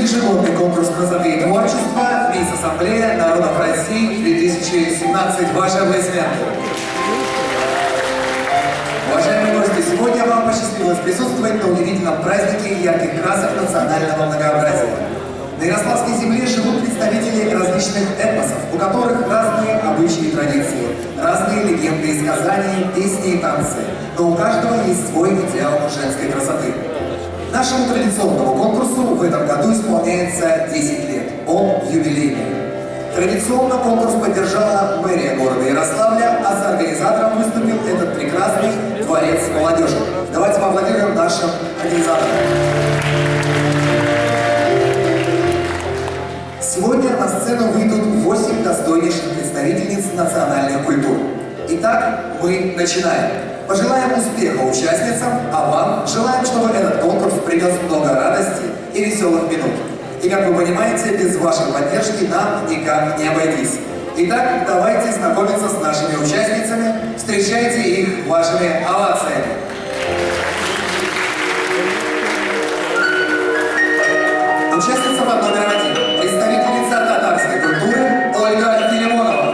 ежегодный конкурс красоты и творчества «Мисс Ассамблея народов России 2017». Ваши аплодисменты. Уважаемые гости, сегодня вам посчастливилось присутствовать на удивительном празднике ярких красок национального многообразия. На Ярославской земле живут представители различных этносов, у которых разные обычаи и традиции, разные легенды и сказания, песни и танцы, но у каждого есть свой идеал женской красоты. Нашему традиционному конкурсу в этом году исполняется 10 лет. Он юбилейный. Традиционно конкурс поддержала мэрия города Ярославля, а с организатором выступил этот прекрасный дворец молодежи. Давайте поаплодируем нашим организаторам. Сегодня на сцену выйдут 8 достойнейших представительниц национальных культур. Итак, мы начинаем. Пожелаем успеха участницам, а вам желаем, чтобы этот конкурс принес много радости и веселых минут. И, как вы понимаете, без вашей поддержки нам никак не обойтись. Итак, давайте знакомиться с нашими участницами. Встречайте их вашими овациями. Участница под номером 1. Представительница татарской культуры Ольга Филимонова.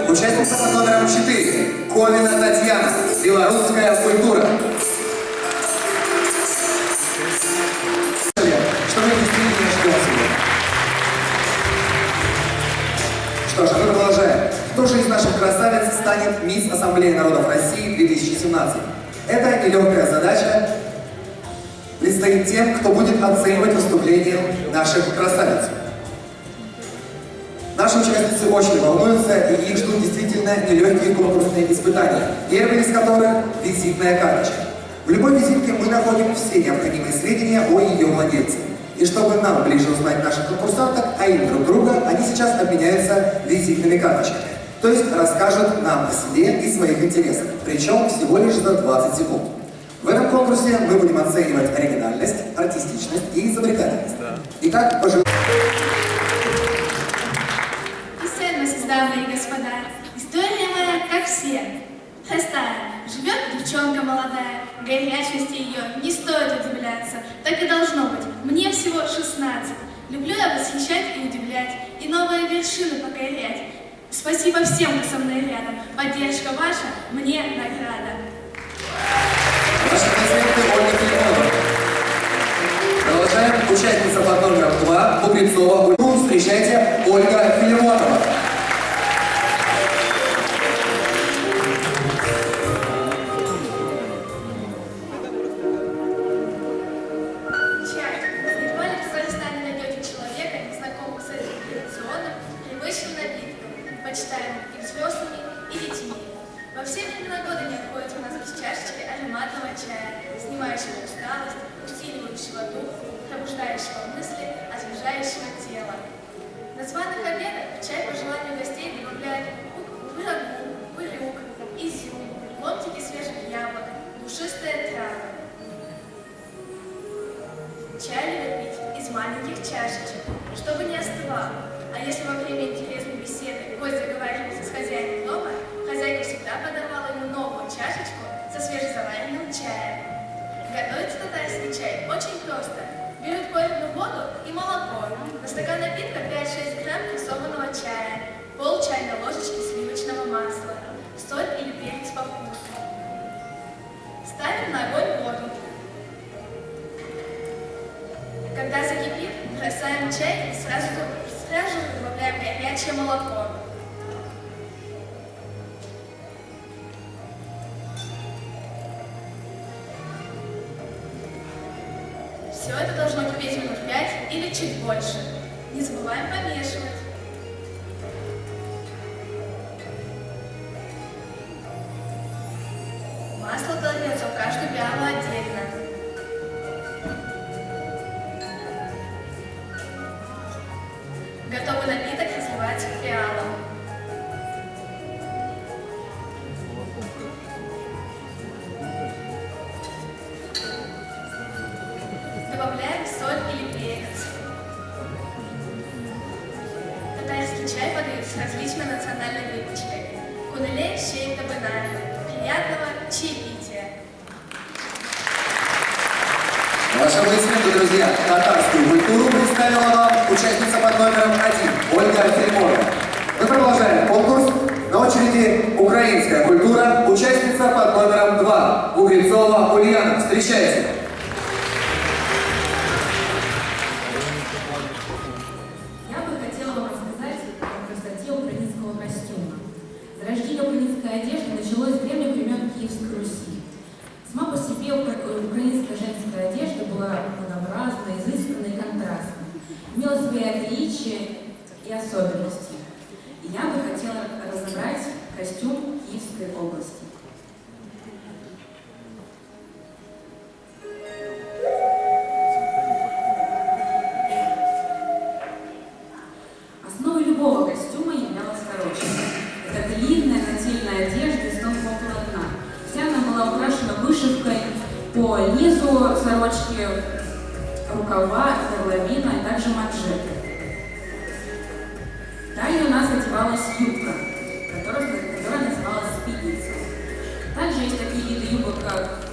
Участница под номером 4. Ковина Татьяна. Белорусская культура. Что мы действительно ждем сегодня? Что ж, мы продолжаем. Кто же из наших красавиц станет Мисс Ассамблеи народов России 2017? Это нелегкая задача предстоит тем, кто будет оценивать выступления наших красавиц. Наши участницы очень волнуются, и их ждут действительно нелегкие конкурсные испытания, первый из которых – визитная карточка. В любой визитке мы находим все необходимые сведения о ее владельце. И чтобы нам ближе узнать наших конкурсанток, а им друг друга, они сейчас обменяются визитными карточками. То есть расскажут нам о себе и своих интересах, причем всего лишь за 20 секунд. В этом конкурсе мы будем оценивать оригинальность, артистичность и изобретательность. Итак, пожелаем. Дамы и господа, история моя, как все, простая. Живет девчонка молодая, горячности ее не стоит удивляться. Так и должно быть, мне всего 16. Люблю я восхищать и удивлять, и новые вершины покорять. Спасибо всем, кто со мной рядом, поддержка ваша мне награда. Ваши аплодисменты Ольга Филимонова. Продолжаем. Участница под номером 2, Кузнецова. Встречайте, Ольга Филимонова. Почитаем и взрослыми, и детьми. Во все времена года не обходится у нас без чашечки ароматного чая, снимающего усталость, усиливающего дух, пробуждающего мысли, освежающего тело. На званых обедах в чай по желанию гостей добавляют пырогу, пырюк, изюм, ломтики свежих яблок, душистые травы. Чай любят пить из маленьких чашечек, чтобы не остывал. А если во время интересной беседы гость заговаривался с хозяином дома, хозяйка всегда подавала ему новую чашечку со свежезаваренным чаем. Готовится татарский чай очень просто. Берут кофейную воду и молоко, на стакан напитка 5-6 грамм прессованного чая, пол чайной ложечки сливочного масла, соль или перец по вкусу. Ставим на огонь воду. Когда закипит, бросаем чай и сразу добавляем горячее молоко. Все это должно кипеть минут 5 или чуть больше. Не забываем помешивать. Масло кладется в каждую пиалу отдельно. Готовый напиток разливается в пиалу. Добавляем соль или перец. Татарский чай подают с различной национальной выпечкой. Кунеле, щей, табынами. Приятного чаепития! Ваши аплодисменты, друзья. Татарскую культуру представила вам участница под номером 1 Ольга Фельморова. Мы продолжаем конкурс. На очереди украинская культура. Участница под номером 2 Кузнецова Ульяна. Встречайте. Я бы хотела вам рассказать о красоте украинского костюма. Зарождение украинской одежды началось с древних времен Киевской Руси. Сама по себе украинская женская одежда была многообразной, изысканной и контрастной, имела свои отличия и особенности. И я бы хотела разобрать костюм Киевской области. Основой любого костюма являлась сорочка. Это длинная нательная одежда из тонкого полотна. Вся она была украшена вышивкой по низу сорочки, рукава, горловина и также манжеты. Далее у нас одевалась юбка, которая называлась спидница. Также есть такие виды юбок, как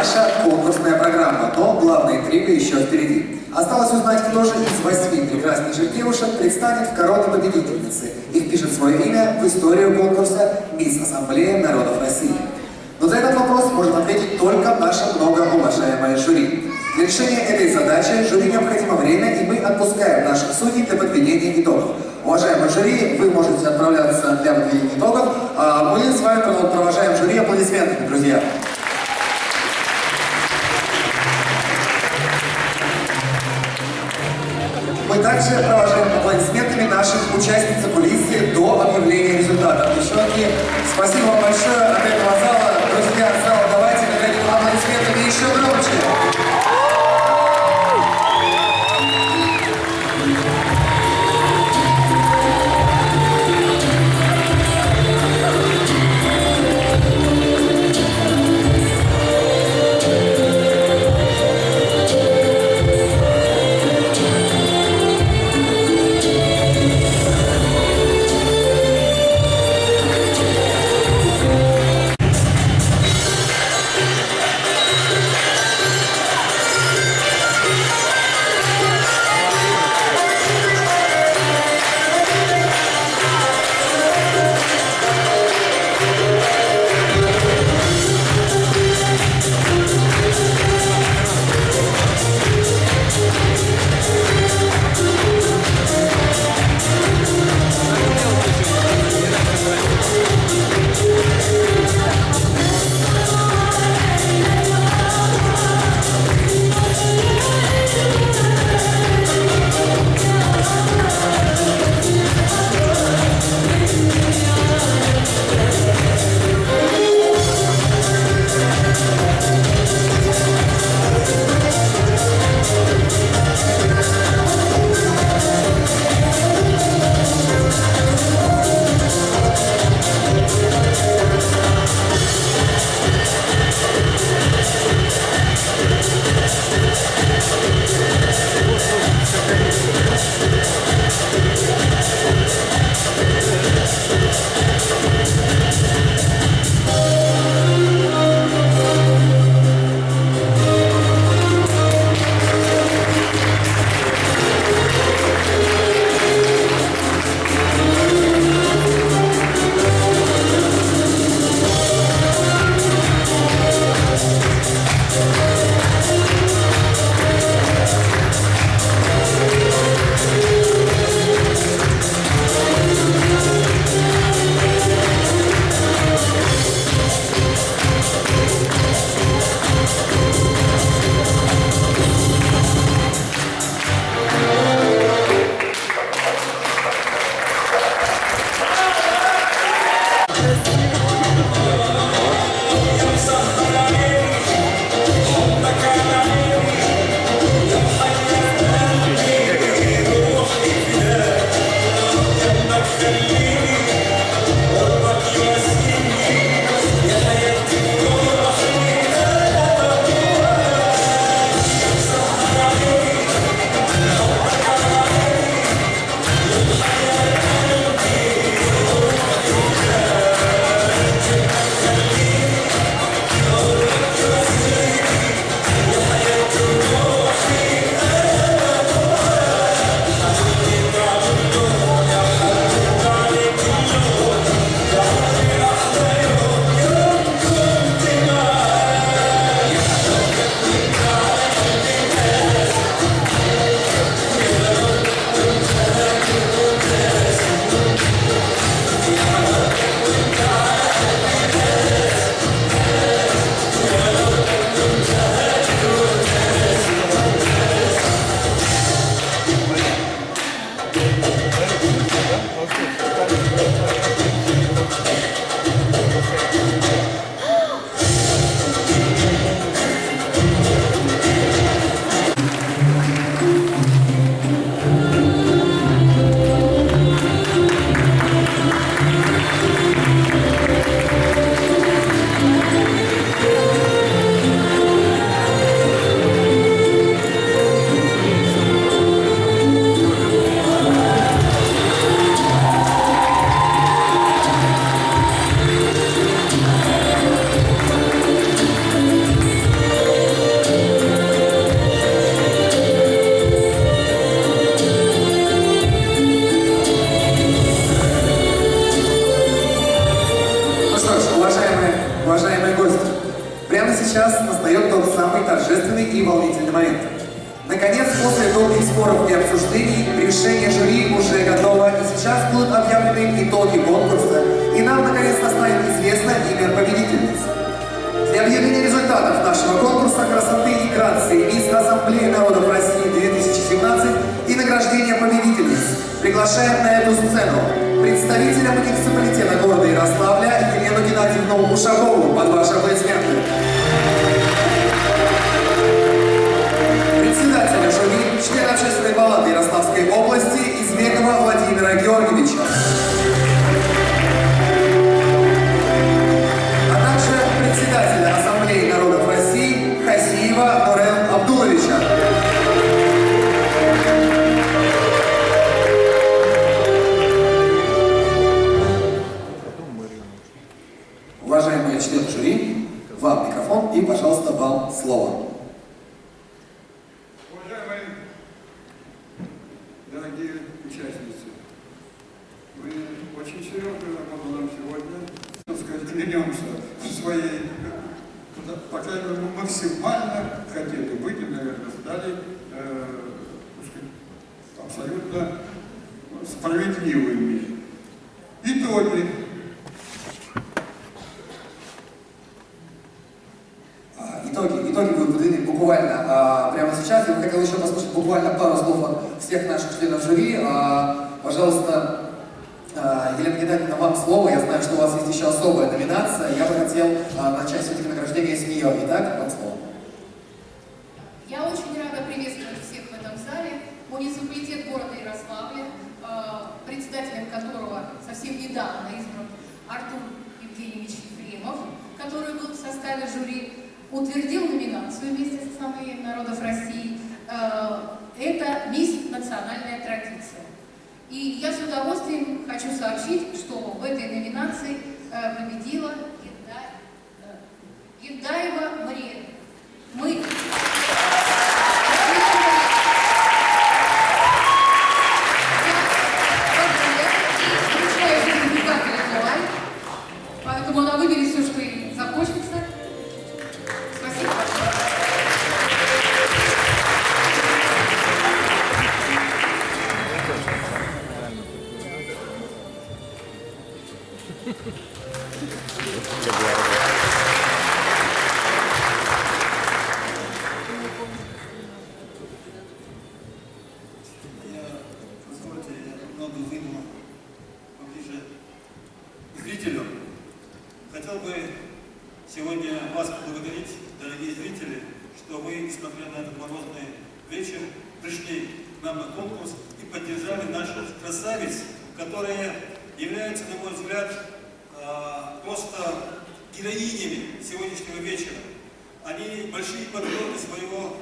наша конкурсная программа, но главная интрига еще впереди. Осталось узнать, кто же из 8 прекраснейших девушек предстанет в короне победительницы и впишет свое имя в историю конкурса «Мисс Ассамблея народов России». Но за этот вопрос может ответить только наше многоуважаемое жюри. Для решения этой задачи жюри необходимо время, и мы отпускаем наших судей для подведения итогов. Уважаемые жюри, вы можете отправляться для подведения итогов, а мы с вами провожаем жюри аплодисментами, друзья. Мы также провожаем аплодисментами наших участниц кулисы до объявления результатов. Девчонки, спасибо вам большое от этого зала. Друзья, зал, давайте наградим аплодисментами еще громче. положительный момент. Наконец, после долгих споров и обсуждений, решение жюри уже готово, и сейчас будут объявлены итоги конкурса, и нам наконец-то станет известно имя победительницы. Для объявления результатов нашего конкурса красоты и грации Мисс Ассамблеи народов России 2017 и награждения победительниц приглашаем на эту сцену представителя муниципалитета города Ярославля Елену Геннадьевну Ушакову. Под ваши аплодисменты. Председателя жюри, члена Общественной палаты Ярославской области Извекова Владимира Георгиевича. А также председателя Ассамблеи народов России Хасиева Нурел Абдуловича. Уважаемые члены жюри, вам микрофон и, пожалуйста, вам слово. Дорогие участницы, вы очень серьезную работу нам сегодня, так сказать, клянемся в своей, по крайней мере, мы максимально хотели быть и, наверное, стали абсолютно справедливыми. Итоги. Итоги будут выдвинуты буквально прямо сейчас. Я бы хотел еще послушать буквально пару слов от всех наших членов жюри. Пожалуйста, Елена Геннадьевна, вам слово. Я знаю, что у вас есть еще особая номинация. Я бы хотел начать все-таки награждение с нее. Итак, вам слово. Я очень рада приветствовать всех в этом зале. Муниципалитет города Ярославля, председателем которого совсем недавно избран Артур Евгеньевич Ефремов, который был в составе жюри, утвердил номинацию вместе с Ассамблеей народов России. Это «Мисс Национальная традиция». И я с удовольствием хочу сообщить, что в этой номинации победила Гендаева Мария. Мы... Поэтому она выберет все, что ей захочется. Спасибо большое. Позвольте, я немного выйду поближе к зрителю. Хотел бы сегодня вас поблагодарить, дорогие зрители, что вы, несмотря на этот морозный вечер, пришли к нам на конкурс и поддержали наших красавиц, которые являются, на мой взгляд, просто героинями сегодняшнего вечера. Они большие патриоты своего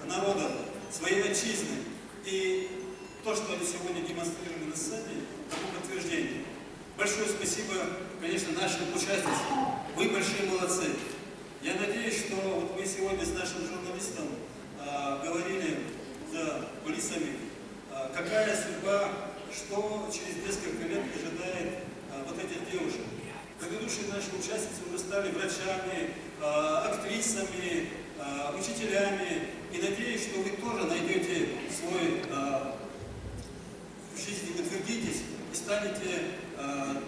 народа, своей отчизны. И то, что они сегодня демонстрировали на сцене, тому подтверждение. Большое спасибо, конечно, нашим участницам. Вы большие молодцы. Я надеюсь, что вот мы сегодня с нашим журналистом говорили за кулисами, какая судьба, что через несколько лет ожидает вот этих девушек. Предыдущие наши участницы уже стали врачами, актрисами, учителями. И надеюсь, что вы тоже найдете свой в жизни, утвердитесь и станете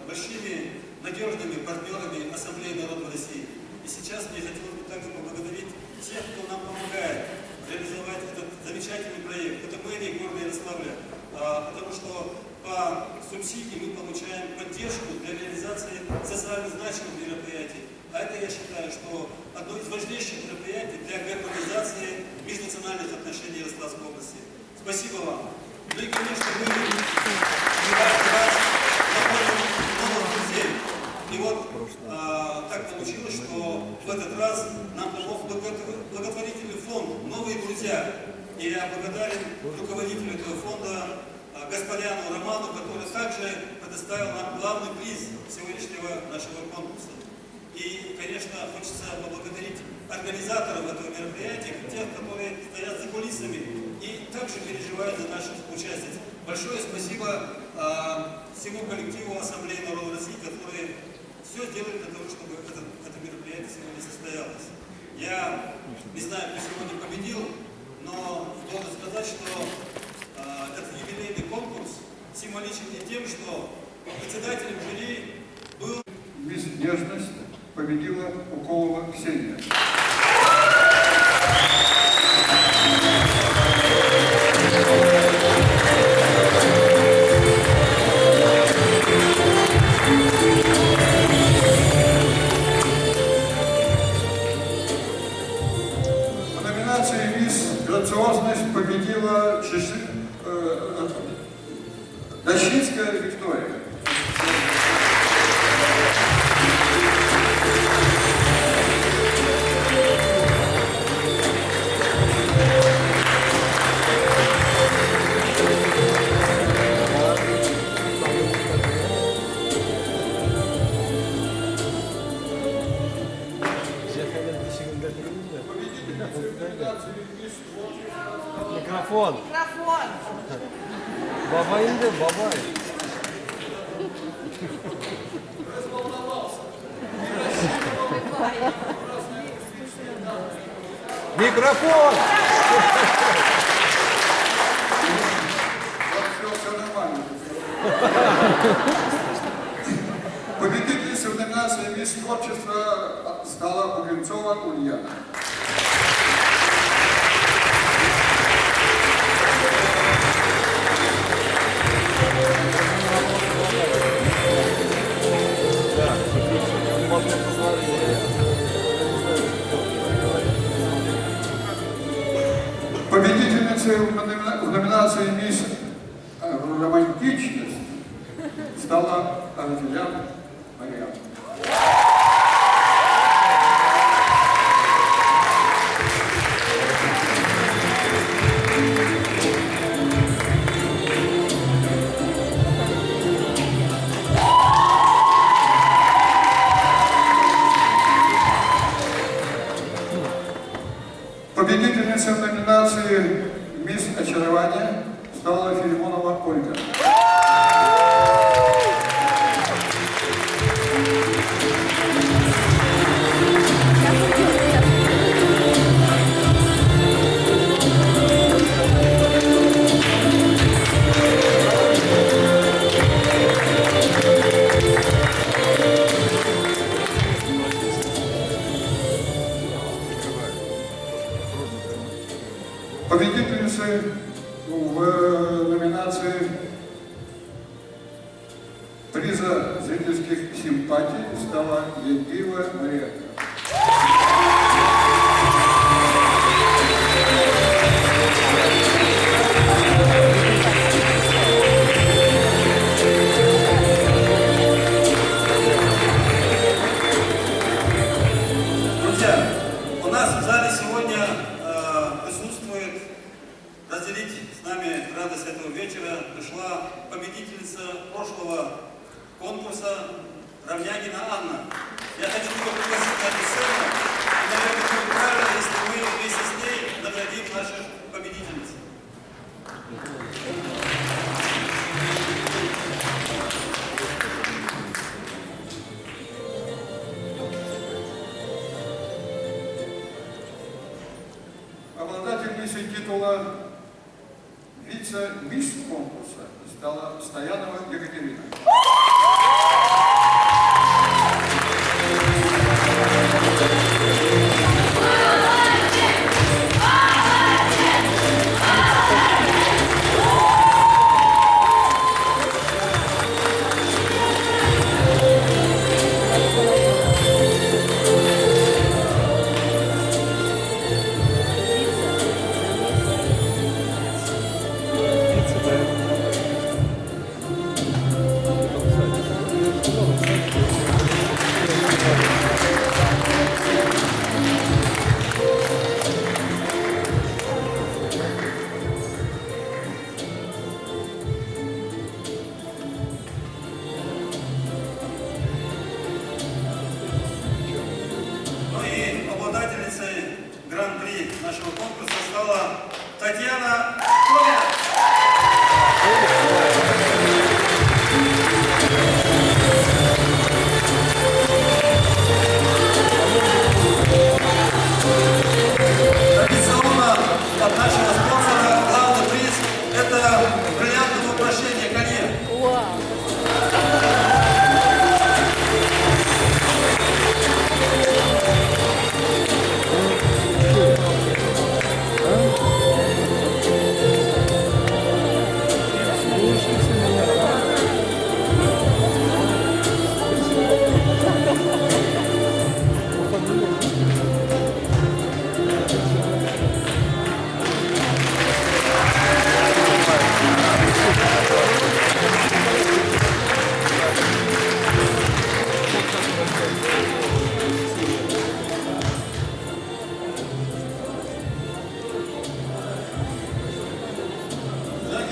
большими надежными партнерами Ассамблеи народов России. И сейчас мне хотелось бы также поблагодарить тех, кто нам помогает реализовать этот замечательный проект. Это мэрия города Ярославля, потому что по субсидии мы получаем поддержку для реализации социально значимых мероприятий. А это, я считаю, что одно из важнейших мероприятий для гармонизации межнациональных отношений Ярославской области. Спасибо вам. Ну и, конечно, мы находим новых друзей. И вот так получилось, что в этот раз нам помог благотворительный фонд «Новые друзья». И я благодарен руководителю этого фонда господину Роману, который также предоставил нам главный приз сегодняшнего нашего конкурса. И, конечно, хочется поблагодарить организаторов этого мероприятия, тех, которые стоят за кулисами и также переживают за наших участниц. Большое спасибо всему коллективу Ассамблеи народов России, которые все сделали для того, чтобы это мероприятие сегодня состоялось. Я не знаю, кто сегодня победил, что этот юбилейный конкурс символичен и тем, что председателем жюри был... Мисс Нежность победила Уколова Ксения. В номинации «Мисс Грациозность» победила Дощинская Виктория. Mikrofon. Baba indi, baba. Микрофон! Все нормально. Победительницей в номинации «Мисс Творчества» стала Угринцова Ульяна. Победительницей в номинации «Мисс Романтичность» стала Арджелян Марьяна. Победительницей в номинации «Мисс Очарование» стала Филимонова Ольга. Победительницей в номинации приза зрительских симпатий стала Евгеева Мария. Друзья, у нас в зале сегодня присутствует, разделить с нами радость этого вечера, пришла победительница прошлого конкурса Равнянина Анна. Я хочу ее пригласить на эту сцену, и, наверное, будет правильно, если мы вместе с ней наградим наших победительниц. Обладательницей титула вице-мисс конкурса стала Стоянова Екатерина. Гран-при нашего конкурса стала Татьяна Коля. Традиционно от нашего спонсора главный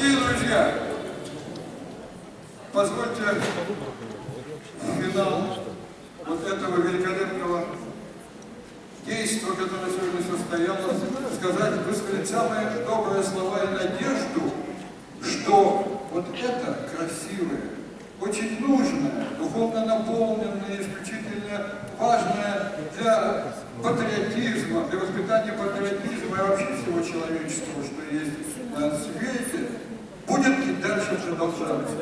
Дорогие друзья, позвольте в финал вот этого великолепного действа, которое сегодня состоялось, сказать, высказать самые добрые слова и надежду, что вот это красивое, очень нужное, духовно наполненное, исключительно важное для патриотизма, для воспитания патриотизма и вообще всего человеческого, что есть на свете, будет и дальше продолжаться.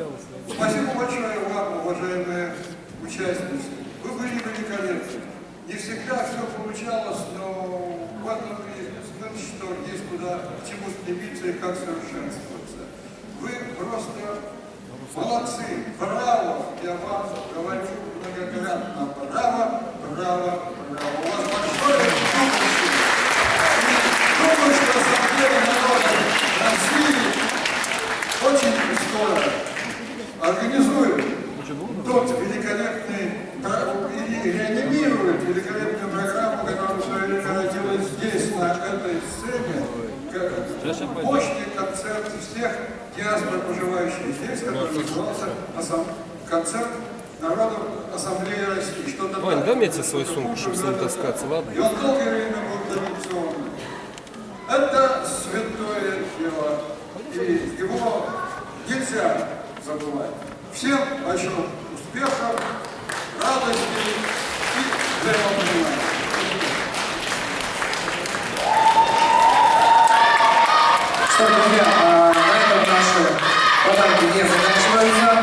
Спасибо большое вам, уважаемые участницы. Вы были великолепны. Не всегда все получалось, но в этом и смысл, что есть куда к чему стремиться и как совершенствоваться. Вы просто молодцы, браво! Я вам говорю многократно. Браво, браво, браво. У вас большое будущее. И думаю, что Ассамблея народов России очень скоро организует тот великолепный, и реанимирует великолепную программу, которая в свое время родилась здесь, на этой сцене, мощный концерт всех диаспор, проживающих здесь, который назывался концерт народов Ассамблеи России. Что-то Вань, дай мне свою сумку, чтобы с ним таскаться, ладно? И он долгое время был традиционным. Это святое дело, и его нельзя забывать. Всем большого успеха, радости и взаимопонимания. Что, друзья, на этом наши подарки не заканчиваются.